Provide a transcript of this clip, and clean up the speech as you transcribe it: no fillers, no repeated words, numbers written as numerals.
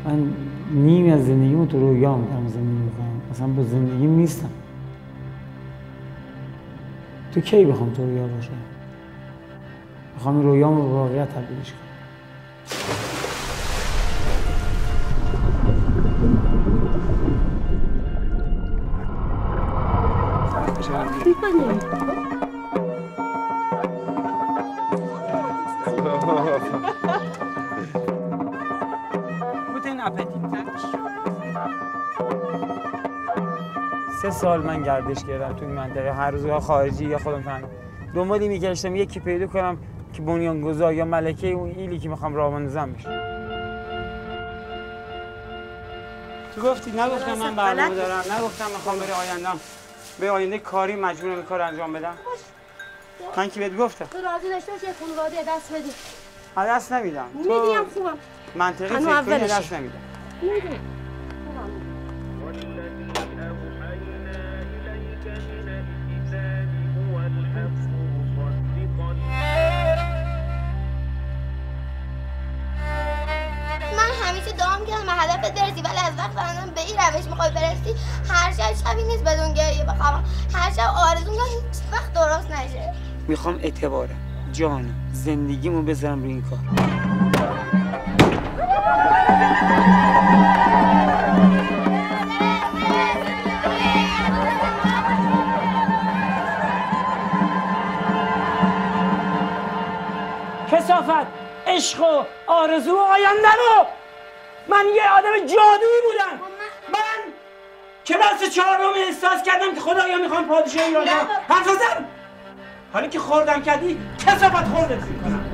من نیم از زندگیمو تو رویام دارم زندگی میکنم، اصلا با زندگیم نیستم. تو کی بخوام تو رویا باشه؟ بخوام این رویامو به واقعیت تبدیلش کنم. سه سال من گردش کردم تو این منطقه، هر روز یا خارجی یا خودم تنها دنبالی میگشتم یکی پیدا کنم که بنیانگذار یا ملکه اون ایلی که میخوام راه بندازم بشه. تو گفتی نگفتم من برنامه دارم، نگفتم میخوام بری آیندم به آینده کاری مجبورم این کار انجام بدم. من کی بهت گفتم؟ تو راضی داشته باش یه خانواده دست بدی. دست نمیدم. میدیم خوبم. منطقی فکر کنی دست نمیدم. میدیم. همیشه دعا میکنم به هدفت برسی، ولی از وقت الان به این روش میخوای برسی هر شبی نیست بدون گریه بخوام، هر شب آرزو میکنم هیچ وقت درست نشه. میخوام اعتبارم، جانم، زندگیمو بذارم روی این کار. کثافت، عشق و آرزو و آینده رو من یه آدم جادویی بودم. من کلاس 4 احساس کردم که خدایا میخوام پادشاه ایران کنم. حرف زدم. حالا که خوردم کردی کثافت خوردت میکنم.